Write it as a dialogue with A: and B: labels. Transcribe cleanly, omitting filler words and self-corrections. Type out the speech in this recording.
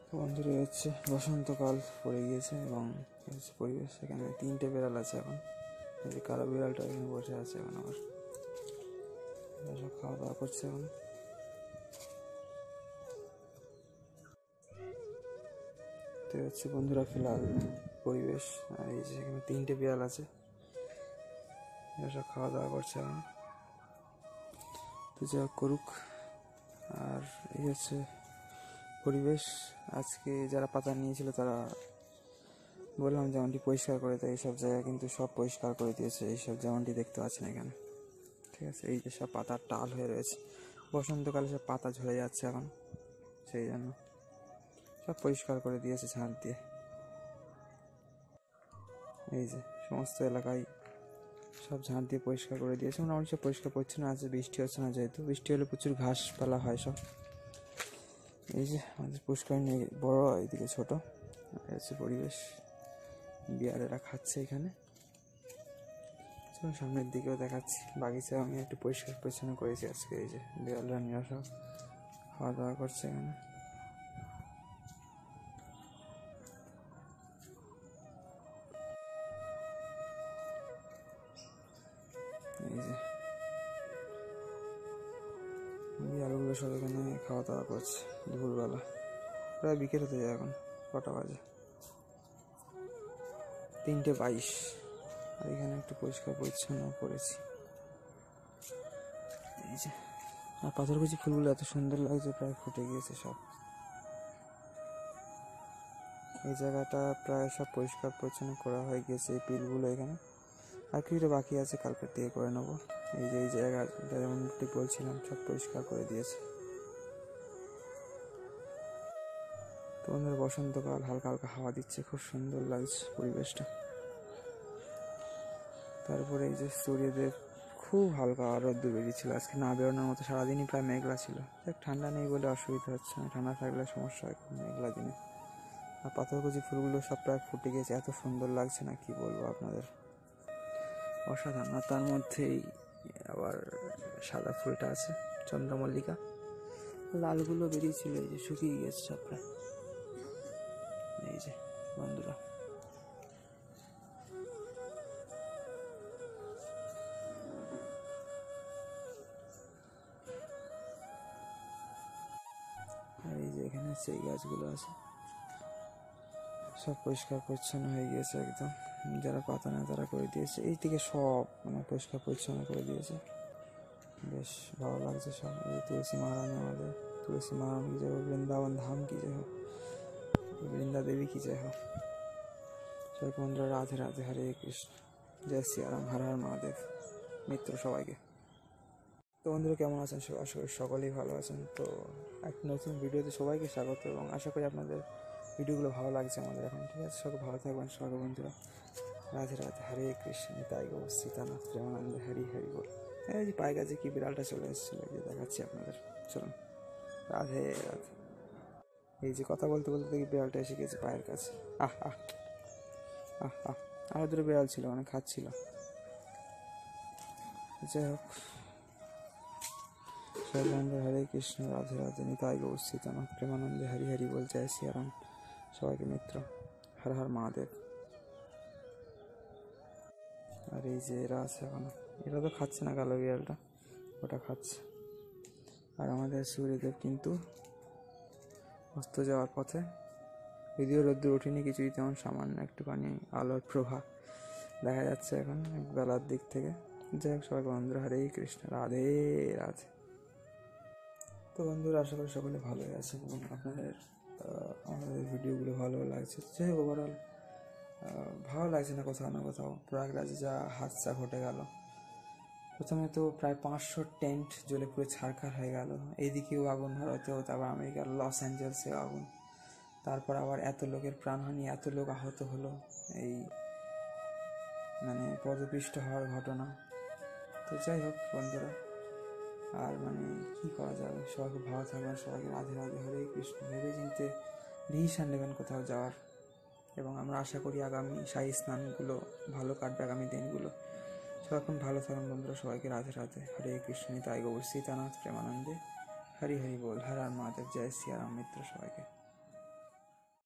A: তো বন্ধুরা হচ্ছে বসন্তকাল পড়ে গিয়েছে এবং হচ্ছে পরিবেশ। এখানে 3টে বিড়াল আছে এখন। এই যে কালো বিড়ালটা এখানে বসে আছে এখন আমার, সব খাওয়া দাওয়া করছে এখন। তো হচ্ছে বন্ধুরা ফিলহাল পরিবেশ। আর এই যে এখানে 3টে বিড়াল আছে, এরা সব খাওয়া দাওয়া করছে এখন। তো যা করুক। আর এই হচ্ছে পরিবেশ। আজকে যারা পাতা নিয়েছিল তারা বললাম যেমনটি পরিষ্কার করে দেয় এইসব জায়গা, কিন্তু সব পরিষ্কার করে দিয়েছে। এইসব যেমনটি দেখতে পাচ্ছেন এখানে, ঠিক আছে। এই যে সব পাতার টাল হয়ে রয়েছে, বসন্তকালে সব পাতা ঝরে যাচ্ছে এখন, সেই জন্য সব পরিষ্কার করে দিয়েছে ঝাঁট দিয়ে। এই যে সমস্ত এলাকায় সব ঝাঁট দিয়ে পরিষ্কার করে দিয়েছে, মোটামুটি সব পরিষ্কার পরিচ্ছন্ন আছে। বৃষ্টি হচ্ছে না, যেহেতু বৃষ্টি হলে প্রচুর ঘাসপালা হয় সব। এই যে আমাদের পুষ্করিণী বড়, এইদিকে ছোট। হচ্ছে পরিবেশ, বিড়ালেরা খাচ্ছে এখানে। সামনের দিকেও দেখাচ্ছি, বাগিচাও আমি একটু পরিষ্কার পরিচ্ছন্ন করেছি আজকে। এই যে বিড়ালরা নিয়ে সব খাওয়া দাওয়া করছে এখানে। এই যে বিড়ালগুলো সব এখানে খাওয়া দাওয়া করছে দুপুরবেলা। প্রায় বিকেল হতে যায় এখন, কটা বাজে? 3:22। আর এখানে একটু পরিষ্কার পরিচ্ছন্ন করেছি। এই যে আর পাথরকুচি ফুলগুলো এত সুন্দর লাগছে, প্রায় ফুটে গিয়েছে সব। এই জায়গাটা প্রায় সব পরিষ্কার পরিচ্ছন্ন করা হয়ে গেছে। এই পিলগুলো এখানে আর কিছুটা বাকি আছে, কালকের দিয়ে করে নেবো। এই যে এই জায়গাটা যেমনটি বলছিলাম সব পরিষ্কার করে দিয়েছে। তো আমাদের বসন্তকাল, হালকা হালকা হাওয়া দিচ্ছে, খুব সুন্দর লাগছে পরিবেশটা। তারপরে এই যে সূর্যদেব খুব হালকা রোদ্দুর বেরিয়েছিল আজকে, না বেরোনোর মতো। সারাদিনই প্রায় মেঘলা ছিল। ঠান্ডা নেই বলে অসুবিধা হচ্ছে না, ঠান্ডা থাকলে সমস্যা হয় মেঘলা দিনে। আর পাথরকুচি ফুলগুলো সব প্রায় ফুটে গেছে, এত সুন্দর লাগছে না কি বলবো আপনাদের, অসাধারণ। আর তার মধ্যেই আবার সাদা ফুলটা আছে, চন্দ্রমল্লিকা। লালগুলো বেরিয়েছিল, এই যে শুকিয়ে গেছে সব প্রায়। এই যে বন্ধুরা, আর এই যে এখানে সেই গাছগুলো আছে, সব পরিষ্কার পরিচ্ছন্ন হয়ে গিয়েছে একদম। যারা পাতা নেয় তারা করে দিয়েছে। এই দিকে সব মানে পরিষ্কার পরিচ্ছন্ন করে দিয়েছে, বেশ ভালো লাগছে সব। এই তুলসী महारानी আমাদের, तुलसी महारानी की जय हो, वृंदावन धाम की जय हो, वृंदा देवी की जय हो। সবাই বন্ধুরা রাধে রাধে, হরে কৃষ্ণ, জয় সিয়ারাম, হর হর মহাদেব। মিত্র সবাইকে। তো বন্ধুরা কেমন আছেন? আশা করি সকলেই ভালো আছেন। তো এক নতুন ভিডিওতে সবাইকে স্বাগত, এবং আশা করি আপনাদের ভিডিওগুলো ভালো লাগছে আমাদের এখন, ঠিক আছে। সকলে ভালো থাকবেন সকল বন্ধুরা। রাধে রাধে, হরে কৃষ্ণ, নিতাই গৌর সীতানাথ প্রেমানন্দ, হরি হরি বল। এই যে পায়ে কাছে কি বিড়ালটা চলে এসেছিল, এই যে দেখাচ্ছি আপনাদের, চলুন। রাধে রাধে। এই যে কথা বলতে বলতে দেখি বিড়ালটা এসে গেছে পায়ের কাছে। আহ আহ আহ আহ আরো দুটো বিড়াল ছিল, অনেক খাচ্ছিল। যাই হোক, সব বন্ধু হরে কৃষ্ণ, রাধে রাধে, নিতাই গৌর সীতানাথ প্রেমানন্দে, হরি হরি বল, জয় সিয়ারাম। সবাইকে মিত্র, হর হর মহাদেব। আর এই যে এরা আছে এখনো, এরা তো খাচ্ছে না, কালো বিড়ালটা ওটা খাচ্ছে। আর আমাদের সূর্যদেব কিন্তু অস্ত যাওয়ার পথে, যদিও রোদ্দুর ওঠেনি কিছুই, তেমন সামান্য একটুখানি আলোর প্রভা দেখা যাচ্ছে এখন বেলার দিক থেকে। যাই হোক, সবাই বন্ধুরা হরে কৃষ্ণ, রাধে রাধে। তো বন্ধুরা আশা করি সকলে ভালোই আছেন এবং আপনাদের আমাদের ভিডিওগুলো ভালো লাগছে। যাই হোক, ওভারঅল ভালো লাগছে না কোথাও না কোথাও। প্রয়াগরাজে যা হাদসা ঘটে গেল, প্রথমে তো প্রায় 500 টেন্ট জ্বলে পুরো ছারখার হয়ে গেল। এইদিকেও আগুন, ভারতেও, তারপর আমেরিকার লস অ্যাঞ্জেলসেও আগুন। তারপর আবার এত লোকের প্রাণহানি, এত লোক আহত হলো, এই মানে পদপিষ্ট হওয়ার ঘটনা। তো যাই হোক বন্ধুরা, আর মানে কী করা যাবে, সবাই খুব ভালো থাকবেন, সবাইকে রাধে রাধে, হরে কৃষ্ণ। ভেবে চিনতে ডিসিশান নেবেন কোথাও যাওয়ার, এবং আমরা আশা করি আগামী শাহী স্নানগুলো ভালো কাটবে, আগামী দিনগুলো। সবাই এখন ভালো থাকুন বন্ধুরা, সবাইকে রাধে রাধে, হরে কৃষ্ণ, নিতাই গৌর সীতানাথ প্রেমানন্দে, হরি হরি বল, হর হর মহাদেব, জয় সিয়ারাম। মিত্র সবাইকে।